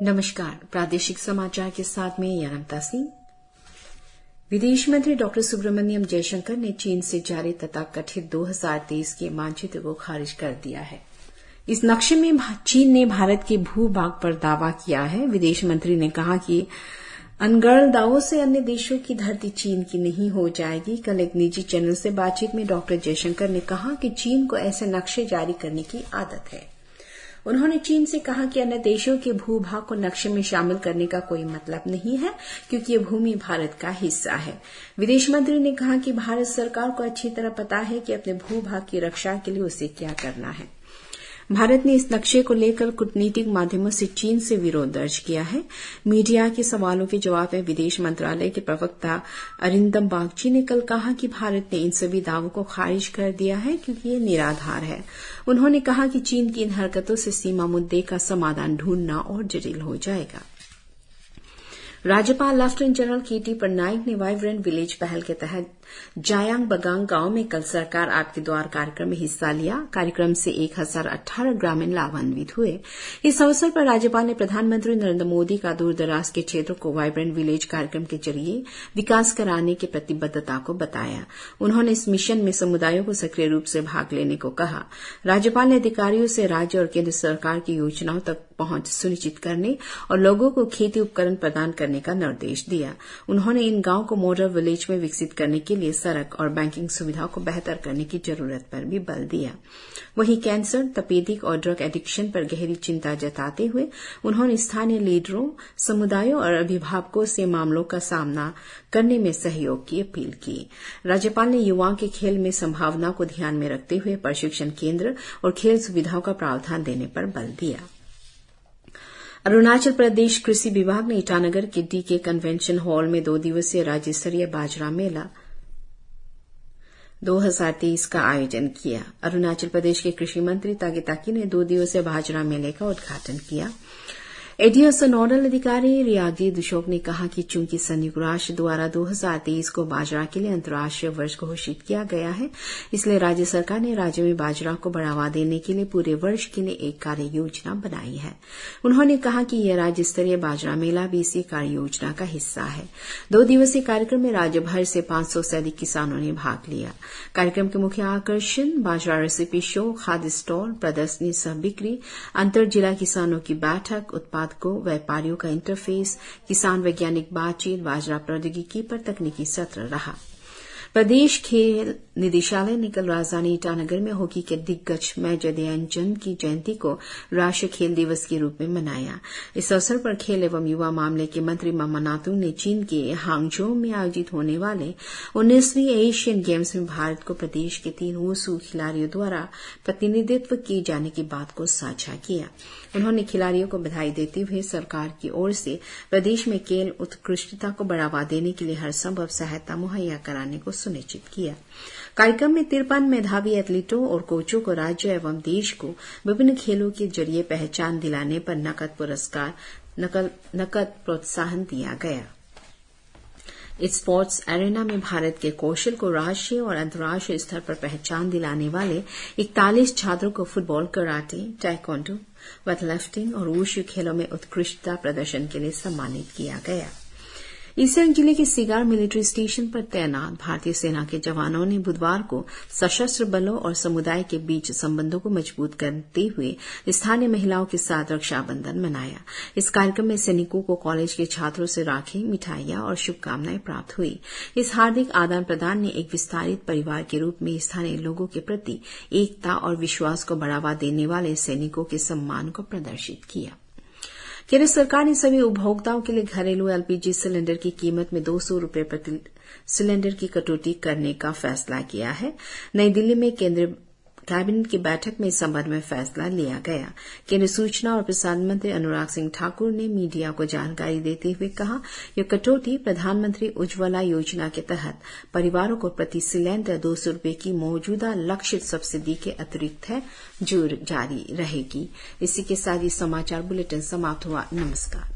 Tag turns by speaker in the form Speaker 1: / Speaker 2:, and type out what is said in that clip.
Speaker 1: नमस्कार, प्रादेशिक समाचार के साथ में यानमता सिंह। विदेश मंत्री डॉ सुब्रमण्यम जयशंकर ने चीन से जारी तथाकथित 2023 के मानचित्र को खारिज कर दिया है। इस नक्शे में चीन ने भारत के भूभाग पर दावा किया है। विदेश मंत्री ने कहा कि अनर्गल दावों से अन्य देशों की धरती चीन की नहीं हो जाएगी। कल एक निजी चैनल से बातचीत में डॉ जयशंकर ने कहा कि चीन को ऐसे नक्शे जारी करने की आदत है। उन्होंने चीन से कहा कि अन्य देशों के भूभाग को नक्शे में शामिल करने का कोई मतलब नहीं है, क्योंकि यह भूमि भारत का हिस्सा है। विदेश मंत्री ने कहा कि भारत सरकार को अच्छी तरह पता है कि अपने भूभाग की रक्षा के लिए उसे क्या करना है। भारत ने इस नक्शे को लेकर कूटनीतिक माध्यमों से चीन से विरोध दर्ज किया है। मीडिया के सवालों के जवाब में विदेश मंत्रालय के प्रवक्ता अरिंदम बागची ने कल कहा कि भारत ने इन सभी दावों को खारिज कर दिया है, क्योंकि ये निराधार है। उन्होंने कहा कि चीन की इन हरकतों से सीमा मुद्दे का समाधान ढूंढना और जटिल हो जाएगा। राज्यपाल लेफ्टिनेंट जनरल के.टी. पटनायक ने वाइब्रेंट विलेज पहल के तहत जायांग बगांग गांव में कल सरकार आपके द्वार कार्यक्रम में हिस्सा लिया। कार्यक्रम से 1018 ग्रामीण लाभान्वित हुए। इस अवसर पर राज्यपाल ने प्रधानमंत्री नरेंद्र मोदी का दूरदराज के क्षेत्रों को वाइब्रेंट विलेज कार्यक्रम के जरिए विकास कराने की प्रतिबद्धता को बताया। उन्होंने इस मिशन में समुदायों को सक्रिय रूप से भाग लेने को कहा। राज्यपाल ने अधिकारियों से राज्य और केंद्र सरकार की योजनाओं तक पहुंच सुनिश्चित करने और लोगों को खेती उपकरण प्रदान करने का निर्देश दिया। उन्होंने इन गांवों को मॉडल विलेज में विकसित करने के लिए सड़क और बैंकिंग सुविधाओं को बेहतर करने की जरूरत पर भी बल दिया। वहीं कैंसर, तपेदिक और ड्रग एडिक्शन पर गहरी चिंता जताते हुए उन्होंने स्थानीय लीडरों, समुदायों और अभिभावकों से मामलों का सामना करने में सहयोग की अपील की। राज्यपाल ने युवाओं के खेल में संभावना को ध्यान में रखते हुए प्रशिक्षण केंद्र और खेल सुविधाओं का प्रावधान देने पर बल दिया। अरुणाचल प्रदेश कृषि विभाग ने ईटानगर के डीके कन्वेंशन हॉल में 2 दिवसीय राज्य स्तरीय बाजरा मेला 2023 का आयोजन किया। अरुणाचल प्रदेश के कृषि मंत्री तागे ताकी ने 2 दिवसीय बाजरा मेले का उद्घाटन किया। एडीएस नोडल अधिकारी रियागी दुशोक ने कहा कि चूंकि संयुक्त राष्ट्र द्वारा 2023 को बाजरा के लिए अंतर्राष्ट्रीय वर्ष घोषित किया गया है, इसलिए राज्य सरकार ने राज्य में बाजरा को बढ़ावा देने के लिए पूरे वर्ष के लिए एक कार्य योजना बनाई है। उन्होंने कहा कि यह राज्य स्तरीय बाजरा मेला भी इसी कार्य योजना का हिस्सा है। 2 दिवसीय कार्यक्रम में राज्य भर से 500 से अधिक किसानों ने भाग लिया। कार्यक्रम के मुख्य आकर्षण बाजरा रेसिपी शो, खाद्य स्टॉल, प्रदर्शनी सह बिक्री, अंतर जिला किसानों की बैठक, उत्पादकों, व्यापारियों का इंटरफेस, किसान वैज्ञानिक बातचीत, बाजरा प्रौद्योगिकी पर तकनीकी सत्र रहा। प्रदेश खेल निदेशालय ने कल राजधानी ईटानगर में हॉकी के दिग्गज मेजर ध्यानचंद की जयंती को राष्ट्रीय खेल दिवस के रूप में मनाया। इस अवसर पर खेल एवं युवा मामले के मंत्री मामा नातुंग ने चीन के हांगझोउ में आयोजित होने वाले 19वीं एशियन गेम्स में भारत को प्रदेश के 3 वुशु खिलाड़ियों द्वारा प्रतिनिधित्व किए जाने की बात को साझा किया। उन्होंने खिलाड़ियों को बधाई देते हुए सरकार की ओर से प्रदेश में खेल उत्कृष्टता को बढ़ावा देने के लिए हर संभव सहायता मुहैया कराने को सुनिश्चित किया। कार्यक्रम में 53 मेधावी एथलीटों और कोचों को राज्य एवं देश को विभिन्न खेलों के जरिए पहचान दिलाने पर नकद प्रोत्साहन दिया गया। इस स्पोर्ट्स एरेना में भारत के कौशल को राष्ट्रीय और अंतर्राष्ट्रीय स्तर पर पहचान दिलाने वाले 41 छात्रों को फुटबॉल, कराटे, ताइक्वांडो, वेटलिफ्टिंग और वुशु खेलों में उत्कृष्टता प्रदर्शन के लिए सम्मानित किया गया। ईस्ट सियांग जिले के सिगार मिलिट्री स्टेशन पर तैनात भारतीय सेना के जवानों ने बुधवार को सशस्त्र बलों और समुदाय के बीच संबंधों को मजबूत करते हुए स्थानीय महिलाओं के साथ रक्षाबंधन मनाया। इस कार्यक्रम में सैनिकों को कॉलेज के छात्रों से राखी, मिठाइयां और शुभकामनाएं प्राप्त हुई। इस हार्दिक आदान प्रदान ने एक विस्तारित परिवार के रूप में स्थानीय लोगों के प्रति एकता और विश्वास को बढ़ावा देने वाले सैनिकों के सम्मान को प्रदर्शित किया। केंद्र सरकार ने सभी उपभोक्ताओं के लिए घरेलू एलपीजी सिलेंडर की कीमत में 200 रुपये प्रति सिलेंडर की कटौती करने का फैसला किया है। नई दिल्ली में केंद्रीय कैबिनेट की बैठक में इस संबंध में फैसला लिया गया। केंद्रीय सूचना और प्रसारण मंत्री अनुराग सिंह ठाकुर ने मीडिया को जानकारी देते हुए कहा, यह कटौती प्रधानमंत्री उज्ज्वला योजना के तहत परिवारों को प्रति सिलेंडर 200 रुपये की मौजूदा लक्षित सब्सिडी के अतिरिक्त है, जो जारी रहेगी। इसी के साथ ये समाचार बुलेटिन समाप्त हुआ। नमस्कार।